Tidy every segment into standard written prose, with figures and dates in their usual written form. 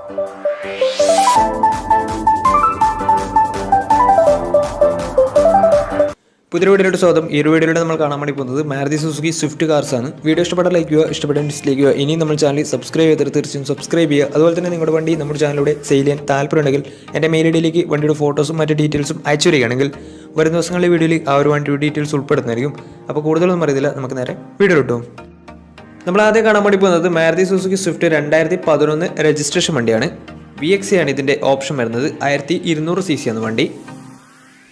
പുതിയ വീഡിയോയുടെ സ്വാഗതം. ഈ ഒരു വീഡിയോയിൽ നമ്മൾ കാണാൻ വേണ്ടി പോകുന്നത് മാരുതി സുസുക്കി സ്വിഫ്റ്റ് കാർസ് ആണ്. വീഡിയോ ഇഷ്ടപ്പെട്ട ലൈക്ക് ചെയ്യുക, ഇഷ്ടപ്പെട്ട ഡിസ്ലൈക്ക് ചെയ്യുക. ഇനി നമ്മൾ ചാനൽ സബ്സ്ക്രൈബ് ചെയ്തിട്ട് തീർച്ചയായും സബ്സ്ക്രൈബ് ചെയ്യുക. അതുപോലെ തന്നെ നിങ്ങളുടെ വണ്ടി നമ്മുടെ ചാനലിലൂടെ സെയിൽ ചെയ്യാൻ താല്പര്യമുണ്ടെങ്കിൽ എൻ്റെ മെയിൽ ഐഡിയിലേക്ക് വണ്ടിയുടെ ഫോട്ടോസും മറ്റ് ഡീറ്റെയിൽസും അയച്ചു വരികയാണെങ്കിൽ വരും ദിവസങ്ങളിലെ വീഡിയോയിൽ ആ ഒരു വണ്ടിയുടെ ഡീറ്റെയിൽസ് ഉൾപ്പെടുന്നതായിരിക്കും. അപ്പോൾ കൂടുതലൊന്നും അറിയില്ല, നമുക്ക് നേരെ വീഡിയോ കിട്ടും. നമ്മൾ ആദ്യം കാണാൻ വേണ്ടി പോകുന്നത് മാരുതി സുസുക്കി സ്വിഫ്റ്റ് 2011 രജിസ്ട്രേഷൻ വണ്ടിയാണ്. VXC ആണ് ഇതിൻ്റെ ഓപ്ഷൻ വരുന്നത്. 1200 cc ആണ് വണ്ടി.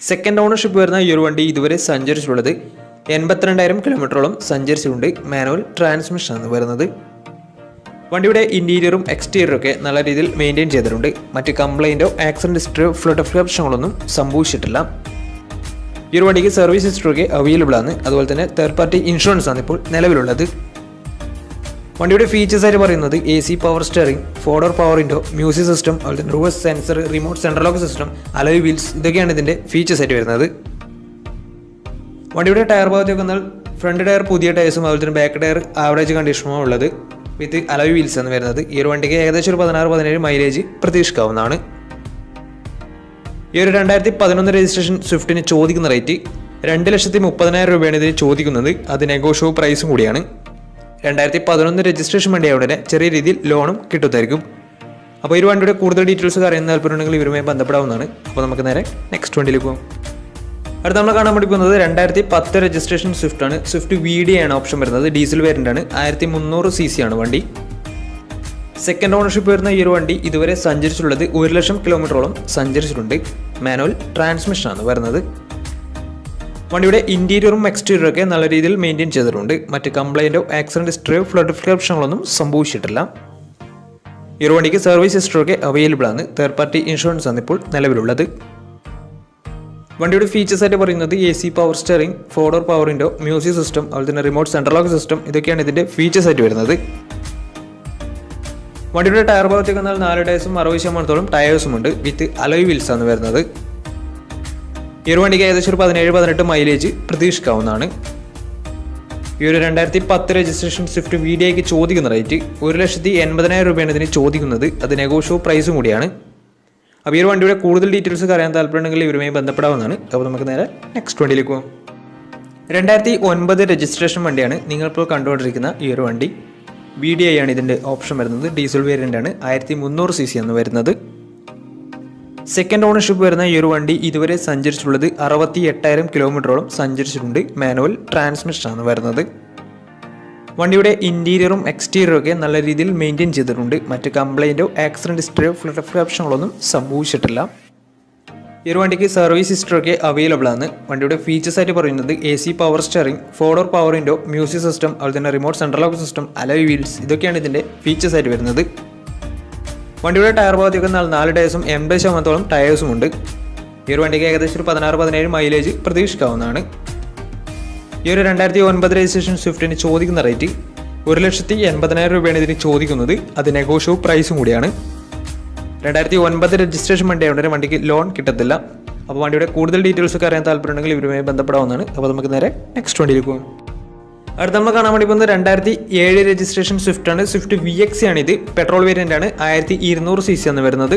സെക്കൻഡ് ഓണർഷിപ്പ് വരുന്ന ഈ ഒരു വണ്ടി ഇതുവരെ സഞ്ചരിച്ചിട്ടുള്ളത് 82,000 കിലോമീറ്ററോളം സഞ്ചരിച്ചിട്ടുണ്ട്. മാനുവൽ ട്രാൻസ്മിഷൻ ആണ് വരുന്നത്. വണ്ടിയുടെ ഇൻറ്റീരിയറും എക്സ്റ്റീരിയറും ഒക്കെ നല്ല രീതിയിൽ മെയിൻറ്റെയിൻ ചെയ്തിട്ടുണ്ട്. മറ്റ് കംപ്ലൈൻറ്റോ ആക്സിഡൻറ്റ് ഹിസ്റ്ററിയോ ഫ്ലഡ് പ്രശ്നങ്ങളൊന്നും സംഭവിച്ചിട്ടില്ല. ഈ ഒരു വണ്ടിക്ക് സർവീസ് ഹിസ്റ്ററിയൊക്കെ അവൈലബിൾ ആണ്. അതുപോലെ തന്നെ തേർഡ് പാർട്ടി ഇൻഷുറൻസ് ആണ് ഇപ്പോൾ നിലവിലുള്ളത്. വണ്ടിയുടെ ഫീച്ചേഴ്സ് ആയിട്ട് പറയുന്നത് AC power steering, 4-door power window, music system, അതുപോലെ തന്നെ reverse sensor, remote central lock system, alloy wheels, ഇതൊക്കെയാണ് ഇതിൻ്റെ ഫീച്ചേഴ്സ് ആയിട്ട് വരുന്നത്. വണ്ടിയുടെ ടയർ ഭാഗത്തേക്ക് വന്നാൽ ഫ്രണ്ട് ടയർ പുതിയ ടയർസും അതുപോലെ തന്നെ ബാക്ക് ടയർ ആവറേജ് കണ്ടീഷനുമാണ് ഉള്ളത്. വിത്ത് അലോയ് വീൽസ് ആണ് വരുന്നത്. ഈ ഒരു വണ്ടിക്ക് ഏകദേശം ഒരു 16-17 മൈലേജ് പ്രതീക്ഷിക്കാവുന്നതാണ്. ഈ ഒരു 2011 രജിസ്ട്രേഷൻ സ്വിഫ്റ്റിന് ചോദിക്കുന്ന റേറ്റ് 2,30,000 രൂപയാണ് ഇതിന് ചോദിക്കുന്നത്. അത് നെഗോഷ്യബിൾ പ്രൈസും കൂടിയാണ്. 2011 രജിസ്ട്രേഷൻ വണ്ടിയായതുകൊണ്ട് ചെറിയ രീതിയിൽ ലോണും കിട്ടുന്നതായിരിക്കും. അപ്പോൾ ഈ വണ്ടിയുടെ കൂടുതൽ ഡീറ്റെയിൽസ് അറിയുന്ന താല്പര്യമുണ്ടെങ്കിൽ ഇവരുമായി ബന്ധപ്പെടാവുന്നതാണ്. അപ്പോൾ നമുക്ക് നേരെ നെക്സ്റ്റ് വണ്ടിയിലേക്ക് പോകും. അടുത്ത നമ്മൾ കാണാൻ വേണ്ടി പോകുന്നത് 2010 രജിസ്ട്രേഷൻ സ്വിഫ്റ്റ് ആണ്. സ്വിഫ്റ്റ് VD ആണ് ഓപ്ഷൻ വരുന്നത്. ഡീസൽ വേരിയൻ്റ് ആണ്. 1300 cc ആണ് വണ്ടി. സെക്കൻഡ് ഓണർഷിപ്പ് വരുന്ന ഈ ഒരു വണ്ടി ഇതുവരെ സഞ്ചരിച്ചിട്ടുള്ളത് 1,00,000 കിലോമീറ്ററോളം സഞ്ചരിച്ചിട്ടുണ്ട്. മാനുവൽ ട്രാൻസ്മിഷൻ ആണ് വരുന്നത്. വണ്ടിയുടെ ഇൻറ്റീരിയറും എക്സ്റ്റീരിയറും ഒക്കെ നല്ല രീതിയിൽ മെയിൻറ്റെയിൻ ചെയ്തിട്ടുണ്ട്. മറ്റ് കംപ്ലൈൻറ്റോ ആക്സിഡൻറ്റ് ഹിസ്റ്ററിയോ ഫ്ലഡ് പ്രശ്നങ്ങളൊന്നും സംഭവിച്ചിട്ടില്ല. ഈ ഒരു വണ്ടിക്ക് സർവീസ് ഹിസ്റ്ററിയൊക്കെ അവൈലബിൾ ആണ്. തേർഡ് പാർട്ടി ഇൻഷുറൻസ് ആണ് ഇപ്പോൾ നിലവിലുള്ളത്. വണ്ടിയുടെ ഫീച്ചേഴ്സ് ആയിട്ട് പറയുന്നത് AC power steering, 4-door power window, music system, അതുപോലെ തന്നെ റിമോട്ട് സെൻട്രൽ ലോക്ക് സിസ്റ്റം, ഇതൊക്കെയാണ് ഇതിൻ്റെ ഫീച്ചേഴ്സ് ആയിട്ട് വരുന്നത്. വണ്ടിയുടെ ടയർ ഭാഗത്തേക്ക് വന്നാൽ 4 ടയർസും 60% ടയേഴ്സും ഉണ്ട്. വിത്ത് അലോയ് വീൽസ് ആണ് വരുന്നത്. ഈ ഒരു വണ്ടിക്ക് ഏകദേശം ഒരു 17-18 മൈലേജ് പ്രതീക്ഷിക്കാവുന്നതാണ്. ഈ ഒരു 2010 രജിസ്ട്രേഷൻ സ്വിഫ്റ്റ് VDക്ക് ചോദിക്കുന്ന റേറ്റ് 1,80,000 രൂപയാണ് ഇതിന് ചോദിക്കുന്നത്. അത് നെഗോഷ്യബിൾ പ്രൈസും കൂടിയാണ്. അപ്പോൾ ഈ ഒരു വണ്ടിയുടെ കൂടുതൽ ഡീറ്റെയിൽസ് അറിയാൻ താല്പര്യമുണ്ടെങ്കിൽ ഇവരുമായി ബന്ധപ്പെടാവുന്നതാണ്. അപ്പോൾ നമുക്ക് നേരെ നെക്സ്റ്റ് വണ്ടിയിലേക്ക് പോകും. 2009 രജിസ്ട്രേഷൻ വണ്ടിയാണ് നിങ്ങളിപ്പോൾ കണ്ടുകൊണ്ടിരിക്കുന്ന ഈ ഒരു വണ്ടി. VDI ആണ് ഇതിൻ്റെ ഓപ്ഷൻ വരുന്നത്. ഡീസൽ വേരിയൻ്റ് ആണ്. 1300 cc ആണ് വരുന്നത്. സെക്കൻഡ് ഓണർഷിപ്പ് വരുന്ന ഈ ഒരു വണ്ടി ഇതുവരെ സഞ്ചരിച്ചിട്ടുള്ളത് 68,000 കിലോമീറ്ററോളം സഞ്ചരിച്ചിട്ടുണ്ട്. മാനുവൽ ട്രാൻസ്മിഷൻ ആണ് വരുന്നത്. വണ്ടിയുടെ ഇൻറ്റീരിയറും എക്സ്റ്റീരിയറും ഒക്കെ നല്ല രീതിയിൽ മെയിൻറ്റെയിൻ ചെയ്തിട്ടുണ്ട്. മറ്റ് കംപ്ലൈൻറ്റോ ആക്സിഡൻറ്റ് ഹിസ്റ്ററിയോ ഫ്ലഡ് പ്രശ്നങ്ങളൊന്നും സംഭവിച്ചിട്ടില്ല. ഈ ഒരു വണ്ടിക്ക് സർവീസ് ഹിസ്റ്ററിയൊക്കെ അവൈലബിൾ ആണ്. വണ്ടിയുടെ ഫീച്ചേഴ്സ് ആയിട്ട് പറയുന്നത് AC power steering, 4-door power window, music system, അതുപോലെ തന്നെ remote central lock system, alloy wheels, ഇതൊക്കെയാണ് ഇതിൻ്റെ ഫീച്ചേഴ്സ് ആയിട്ട് വരുന്നത്. വണ്ടിയുടെ ടയർ ഭാഗത്തേക്ക് 4 ടയേഴ്സും 80% ടയേഴ്സും ഉണ്ട്. ഈ ഒരു വണ്ടിക്ക് ഏകദേശം ഒരു 16-17 മൈലേജ് പ്രതീക്ഷിക്കാവുന്നതാണ്. ഈ ഒരു 2009 രജിസ്ട്രേഷൻ സ്വിഫ്റ്റിന് ചോദിക്കുന്ന റേറ്റ് 1,80,000 രൂപയാണ് ഇതിന് ചോദിക്കുന്നത്. അത് നെഗോഷ്യബിൾ പ്രൈസും കൂടിയാണ്. 2009 രജിസ്ട്രേഷൻ വണ്ടി ആയതുകൊണ്ട് വണ്ടിക്ക് ലോൺ കിട്ടത്തില്ല. അപ്പോൾ വണ്ടിയുടെ കൂടുതൽ ഡീറ്റെയിൽസ് ഒക്കെ അറിയാൻ താല്പര്യമുണ്ടെങ്കിൽ ഇവരുമായി ബന്ധപ്പെടാവുന്നതാണ്. അപ്പോൾ നമുക്ക് നേരെ നെക്സ്റ്റ് വണ്ടിയിലേക്ക് പോകും. അടുത്ത നമ്മൾ കാണാൻ വേണ്ടി പോകുന്നത് 2007 രജിസ്ട്രേഷൻ സ്വിഫ്റ്റ് ആണ്. സ്വിഫ്റ്റ് VXC ആണ് ഇത്. പെട്രോൾ വേരിയൻ്റ് ആണ്. 1200 cc ആണ് വരുന്നത്.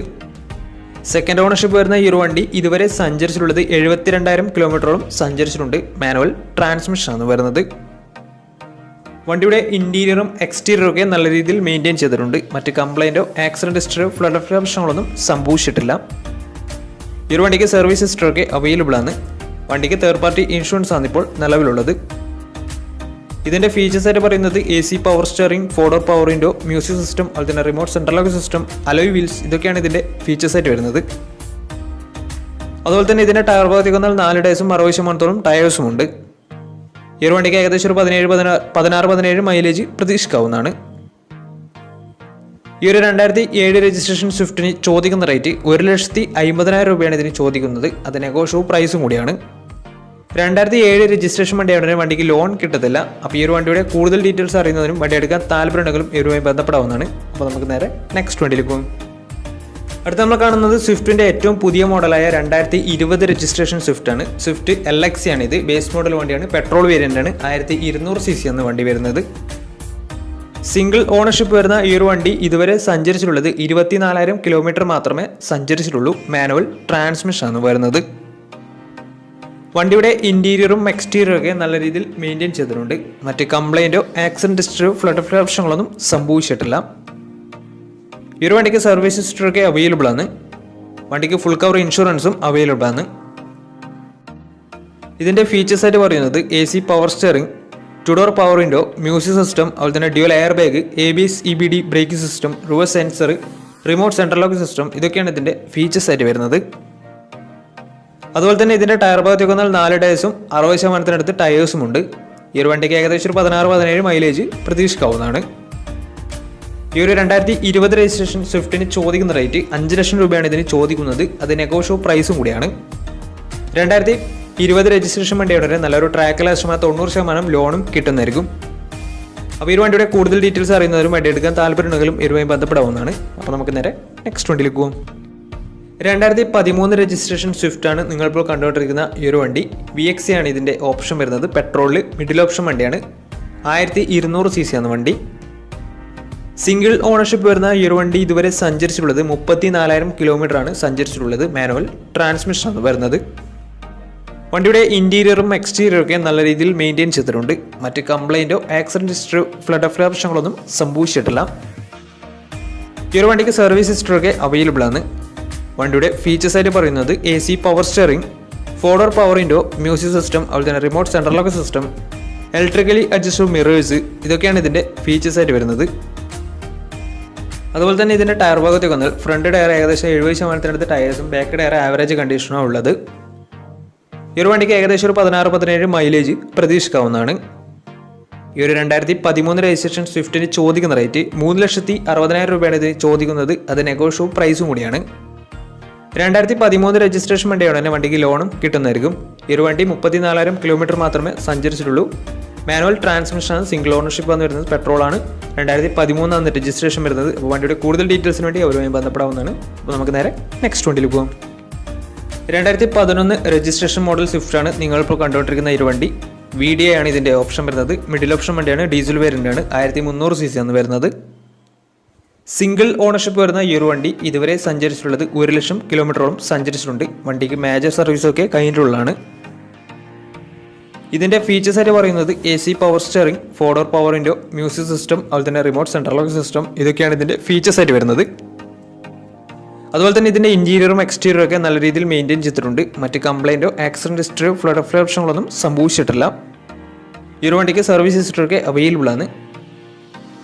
സെക്കൻഡ് ഓണർഷിപ്പ് വരുന്ന ഈ ഒരു വണ്ടി ഇതുവരെ സഞ്ചരിച്ചിട്ടുള്ളത് 72,000 കിലോമീറ്ററോളം സഞ്ചരിച്ചിട്ടുണ്ട്. മാനുവൽ ട്രാൻസ്മിഷൻ ആണ് വരുന്നത്. വണ്ടിയുടെ ഇൻറ്റീരിയറും എക്സ്റ്റീരിയറും ഒക്കെ നല്ല രീതിയിൽ മെയിൻറ്റെയിൻ ചെയ്തിട്ടുണ്ട്. മറ്റ് കംപ്ലൈൻറ്റോ ആക്സിഡൻറ്റ് ഹിസ്റ്ററിയോ ഫ്ലഡ് പ്രശ്നങ്ങളൊന്നും സംഭവിച്ചിട്ടില്ല. ഈ ഒരു വണ്ടിക്ക് സർവീസ് ഹിസ്റ്ററിയൊക്കെ അവൈലബിൾ ആണ്. വണ്ടിക്ക് തേർഡ് പാർട്ടി ഇൻഷുറൻസ് ആണ് ഇപ്പോൾ നിലവിലുള്ളത്. ഇതിൻ്റെ ഫീച്ചേഴ്സ് ആയിട്ട് പറയുന്നത് AC power steering, 4-door power window, music system, അതുപോലെ തന്നെ remote central lock system, alloy wheels, ഇതൊക്കെയാണ് ഇതിൻ്റെ ഫീച്ചേഴ്സ് ആയിട്ട് വരുന്നത്. അതുപോലെ തന്നെ ഇതിൻ്റെ ടയർ ഭാഗത്തേക്ക് വന്നാൽ 4 ടയേഴ്സും 60% ടയേഴ്സും ഉണ്ട്. ഈ ഒരു വണ്ടിക്ക് ഏകദേശം ഒരു 16-17 മൈലേജ് പ്രതീക്ഷിക്കാവുന്നതാണ്. ഈ ഒരു 2007 രജിസ്ട്രേഷൻ സ്വിഫ്റ്റിന് ചോദിക്കുന്ന റേറ്റ് 1,50,000 രൂപയാണ് ഇതിന് ചോദിക്കുന്നത്. അത് നെഗോഷ്യബിൾ പ്രൈസും കൂടിയാണ്. 2007 രജിസ്ട്രേഷൻ വണ്ടിയായതുകൊണ്ട് വണ്ടിക്ക് ലോൺ കിട്ടത്തില്ല. അപ്പോൾ ഈ ഒരു വണ്ടിയുടെ കൂടുതൽ ഡീറ്റെയിൽസ് അറിയുന്നതിനും വണ്ടി എടുക്കാൻ താല്പര്യമുണ്ടെങ്കിലും ഇവരുമായി ബന്ധപ്പെടാവുന്നതാണ്. അപ്പോൾ നമുക്ക് നേരെ നെക്സ്റ്റ് വണ്ടിയിലേക്ക് പോകും. അടുത്ത നമ്മൾ കാണുന്നത് സ്വിഫ്റ്റിൻ്റെ ഏറ്റവും പുതിയ മോഡലായ 2020 രജിസ്ട്രേഷൻ സ്വിഫ്റ്റ് ആണ്. സ്വിഫ്റ്റ് LXC ആണ് ഇത്. ബേസ് മോഡൽ വണ്ടിയാണ്. പെട്രോൾ വേരിയൻ്റ് ആണ്. 1200 cc ആണ് വണ്ടി വരുന്നത്. സിംഗിൾ ഓണർഷിപ്പ് വരുന്ന ഈ ഒരു വണ്ടി ഇതുവരെ സഞ്ചരിച്ചിട്ടുള്ളത് 24,000 കിലോമീറ്റർ മാത്രമേ സഞ്ചരിച്ചിട്ടുള്ളൂ. മാനുവൽ ട്രാൻസ്മിഷനാണ് വരുന്നത്. വണ്ടിയുടെ ഇൻറ്റീരിയറും എക്സ്റ്റീരിയറും ഒക്കെ നല്ല രീതിയിൽ മെയിൻറ്റെയിൻ ചെയ്തിട്ടുണ്ട്. മറ്റ് കംപ്ലൈൻറ്റോ ആക്സിഡൻറ്റ് ഹിസ്റ്ററിയോ ഫ്ലഡ് പ്രശ്നങ്ങളൊന്നും സംഭവിച്ചിട്ടില്ല. ഈ ഒരു വണ്ടിക്ക് സർവീസ് ഹിസ്റ്ററൊക്കെ അവൈലബിൾ ആണ്. വണ്ടിക്ക് ഫുൾ കവർ ഇൻഷുറൻസും അവൈലബിൾ ആണ്. ഇതിൻ്റെ ഫീച്ചേഴ്സ് ആയിട്ട് പറയുന്നത് AC power steering, 2 door power window, music system, അതുപോലെ തന്നെ dual air bag, ABS EBD braking system, reverse sensor, remote central lock system, ഇതൊക്കെയാണ് ഇതിൻ്റെ ഫീച്ചേഴ്സ് ആയിട്ട് വരുന്നത്. അതുപോലെ തന്നെ ഇതിൻ്റെ ടയർ ഭാഗത്തേക്ക് വന്നാൽ 4 ടയേഴ്സും 60% ടയേഴ്സും ഉണ്ട്. ഈ ഒരു വണ്ടിക്ക് ഏകദേശം ഒരു 16-17 മൈലേജ് പ്രതീക്ഷിക്കാവുന്നതാണ്. ഈ ഒരു 2020 രജിസ്ട്രേഷൻ സ്വിഫ്റ്റിന് ചോദിക്കുന്ന റേറ്റ് 5 ലക്ഷം രൂപയാണ് ഇതിന് ചോദിക്കുന്നത്. അത് നെഗോഷ്യബിൾ പ്രൈസും കൂടിയാണ്. 2020 രജിസ്ട്രേഷൻ വണ്ടിയുടെ നല്ലൊരു ട്രാക്ക് ലാസ്റ്റമായ 90% ലോണും കിട്ടുന്നതായിരിക്കും. അപ്പോൾ ഈ വണ്ടിയുടെ കൂടുതൽ ഡീറ്റെയിൽസ് അറിയുന്നവരും വണ്ടി എടുക്കാൻ താല്പര്യമുണ്ടെങ്കിലും ഇതുമായി ബന്ധപ്പെടാവുന്നതാണ്. അപ്പോൾ നമുക്ക് നേരെ നെക്സ്റ്റ് വണ്ടിയിലേക്ക് പോകാം. 2013 രജിസ്ട്രേഷൻ സ്വിഫ്റ്റാണ് നിങ്ങളിപ്പോൾ കണ്ടുകൊണ്ടിരിക്കുന്ന ഈ ഒരു വണ്ടി. VXC ആണ് ഇതിൻ്റെ ഓപ്ഷൻ വരുന്നത്. പെട്രോളിൽ മിഡിൽ ഓപ്ഷൻ വണ്ടിയാണ്. 1200 cc ആണ് വണ്ടി. സിംഗിൾ ഓണർഷിപ്പ് വരുന്ന ഈ ഒരു വണ്ടി ഇതുവരെ സഞ്ചരിച്ചിട്ടുള്ളത് 34,000 കിലോമീറ്റർ ആണ് സഞ്ചരിച്ചിട്ടുള്ളത്. മാനുവൽ ട്രാൻസ്മിഷനാണ് വരുന്നത്. വണ്ടിയുടെ ഇൻറ്റീരിയറും എക്സ്റ്റീരിയറും ഒക്കെ നല്ല രീതിയിൽ മെയിൻറ്റെയിൻ ചെയ്തിട്ടുണ്ട്. മറ്റ് കംപ്ലൈൻറ്റോ ആക്സിഡൻറ്റ് ഹിസ്റ്ററിയോ ഫ്ലഡ് പ്രശ്നങ്ങളൊന്നും സംഭവിച്ചിട്ടില്ല. ഈ ഒരു വണ്ടിക്ക് സർവീസ് ഹിസ്റ്ററൊക്കെ അവൈലബിൾ ആണ്. വണ്ടിയുടെ ഫീച്ചേഴ്സ് ആയിട്ട് പറയുന്നത് AC power steering, 4 door power window, music system, അതുപോലെ തന്നെ remote central lock system, electrically adjustable mirrors, ഇതൊക്കെയാണ് ഇതിൻ്റെ ഫീച്ചേഴ്സ് ആയിട്ട് വരുന്നത്. അതുപോലെ തന്നെ ഇതിൻ്റെ ടയർ ഭാഗത്തേക്ക് വന്നാൽ ഫ്രണ്ട് ടയർ ഏകദേശം 70% ടയേഴ്സും ബാക്ക് ടയർ ആവറേജ് കണ്ടീഷനാണ് ഉള്ളത്. ഈ ഒരു വണ്ടിക്ക് ഏകദേശം ഒരു 16-17 മൈലേജ് പ്രതീക്ഷിക്കാവുന്നതാണ്. ഈ ഒരു 2013 രജിസ്ട്രേഷൻ സ്വിഫ്റ്റിന് ചോദിക്കുന്ന റേറ്റ് 3,60,000 രൂപയാണ് ഇതിന് ചോദിക്കുന്നത്. അത് നെഗോഷ്യബിൾ പ്രൈസും കൂടിയാണ്. 2013 രജിസ്ട്രേഷൻ വണ്ടിയാണ് തന്നെ വണ്ടിക്ക് ലോണും കിട്ടുന്നതായിരിക്കും. ഈ ഒരു വണ്ടി 34,000 കിലോമീറ്റർ മാത്രമേ സഞ്ചരിച്ചിട്ടുള്ളൂ. മാനുവൽ ട്രാൻസ്മിഷനാണ്. സിംഗിൾ ഓണർഷിപ്പ് ആണ് വരുന്നത്. പെട്രോളാണ്. 2013 ആണ് രജിസ്ട്രേഷൻ വരുന്നത്. അപ്പോൾ വണ്ടിയുടെ കൂടുതൽ ഡീറ്റെയിൽസിന് വേണ്ടി അവരുമായി ബന്ധപ്പെടാവുന്നതാണ്. അപ്പോൾ നമുക്ക് നേരെ നെക്സ്റ്റ് വണ്ടിയിൽ പോകാം. 2011 രജിസ്ട്രേഷൻ മോഡൽ സ്വിഫ്റ്റാണ് നിങ്ങളിപ്പോൾ കണ്ടുകൊണ്ടിരിക്കുന്ന ഈ വണ്ടി. VDI ആണ് ഇതിൻ്റെ ഓപ്ഷൻ വരുന്നത്. മിഡിൽ ഓപ്ഷൻ വണ്ടിയാണ്. ഡീസൽ വേരിയൻ്റാണ്. 1300 cc ആണ് വരുന്നത്. സിംഗിൾ ഓണർഷിപ്പ് വരുന്ന ഈ ഒരു വണ്ടി ഇതുവരെ സഞ്ചരിച്ചിട്ടുള്ളത് 1 ലക്ഷം കിലോമീറ്ററോളം സഞ്ചരിച്ചിട്ടുണ്ട്. വണ്ടിക്ക് മേജർ സർവീസൊക്കെ കഴിഞ്ഞിട്ടുള്ളതാണ്. ഇതിൻ്റെ ഫീച്ചേഴ്സ് ആയിട്ട് പറയുന്നത് AC power steering, 4 door power window, music system, അതുപോലെ തന്നെ റിമോട്ട് സെൻട്രൽ ലോക്ക് സിസ്റ്റം, ഇതൊക്കെയാണ് ഇതിൻ്റെ ഫീച്ചേഴ്സ് ആയിട്ട് വരുന്നത്. അതുപോലെ തന്നെ ഇതിൻ്റെ ഇൻറ്റീരിയറും എക്സ്റ്റീരിയറും ഒക്കെ നല്ല രീതിയിൽ മെയിൻറ്റെയിൻ ചെയ്തിട്ടുണ്ട്. മറ്റ് കംപ്ലൈൻറ്റോ ആക്സിഡൻറ്റ് ഹിസ്റ്ററിയോ ഫ്ലഡ് പ്രശ്നങ്ങളൊന്നും സംഭവിച്ചിട്ടില്ല. ഈ ഒരു വണ്ടിക്ക് സർവീസ് ഹിസ്റ്ററൊക്കെ അവൈലബിൾ ആണ്.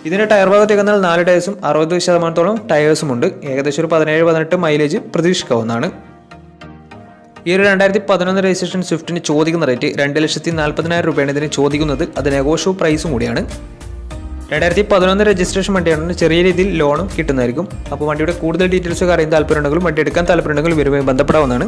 ഇതിൻ്റെ ടയർ ഭാഗത്തേക്ക് വന്നാൽ 4 ടയേഴ്സും 60% ടയേഴ്സും ഉണ്ട്. ഏകദേശം ഒരു 17-18 മൈലേജ് പ്രതീക്ഷിക്കാവുന്നതാണ്. ഈ ഒരു 2011 രജിസ്ട്രേഷൻ സ്വിഫ്റ്റിന് ചോദിക്കുന്ന റേറ്റ് 2,40,000 രൂപയാണ് ഇതിന് ചോദിക്കുന്നത്. അത് നെഗോഷ്യബിൾ പ്രൈസും കൂടിയാണ്. 2011 രജിസ്ട്രേഷൻ വണ്ടിയാണ്. ചെറിയ രീതിയിൽ ലോണും കിട്ടുന്നതായിരിക്കും. അപ്പോൾ വണ്ടിയുടെ കൂടുതൽ ഡീറ്റെയിൽസൊക്കെ അറിയാൻ താല്പര്യമുണ്ടെങ്കിലും വണ്ടി എടുക്കാൻ താല്പര്യമുണ്ടെങ്കിലും ഇവരുമായി ബന്ധപ്പെടാവുന്നതാണ്.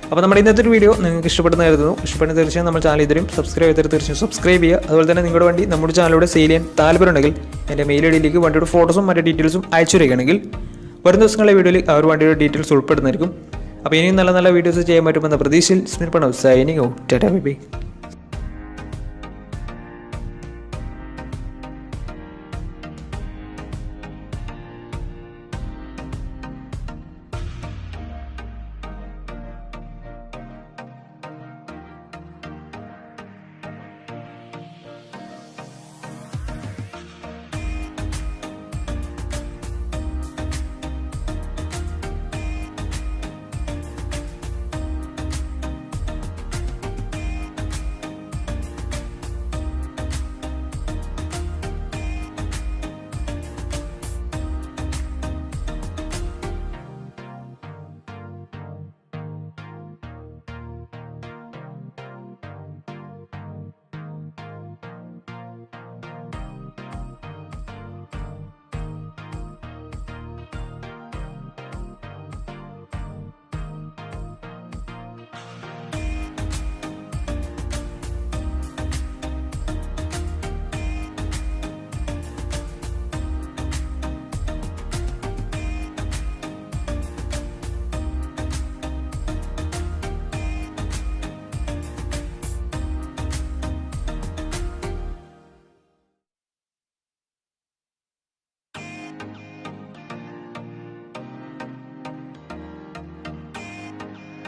അപ്പോൾ നമ്മുടെ ഇന്നത്തെ ഒരു വീഡിയോ നിങ്ങൾക്ക് ഇഷ്ടപ്പെടുന്നതായിരുന്നു. ഇഷ്ടപ്പെടുന്ന തീർച്ചയായും നമ്മൾ ചാനൽ ഇതുവരെയും സബ്സ്ക്രൈബ് ചെയ്തിട്ട് തീർച്ചയായും സബ്സ്ക്രൈബ് ചെയ്യുക. അതുപോലെ തന്നെ നിങ്ങളുടെ വണ്ടി നമ്മുടെ ചാനലിലൂടെ സെയിൽ ചെയ്യാൻ താല്പര്യമുണ്ടെങ്കിൽ എൻ്റെ മെയിൽ ഐഡിയിലേക്ക് വണ്ടിയുടെ ഫോട്ടോസും മറ്റു ഡീറ്റെയിൽസും അയച്ചു തരികയാണെങ്കിൽ വരും ദിവസങ്ങളിലെ വീഡിയോയിൽ ആ ഒരു വണ്ടിയുടെ ഡീറ്റെയിൽസ് ഉൾപ്പെടുന്നതായിരിക്കും. അപ്പോൾ ഇനിയും നല്ല നല്ല വീഡിയോസ് ചെയ്യാൻ പറ്റുമെന്ന പ്രതീക്ഷയിൽ സ്മിർപ്പണ signing out. Tata bye by.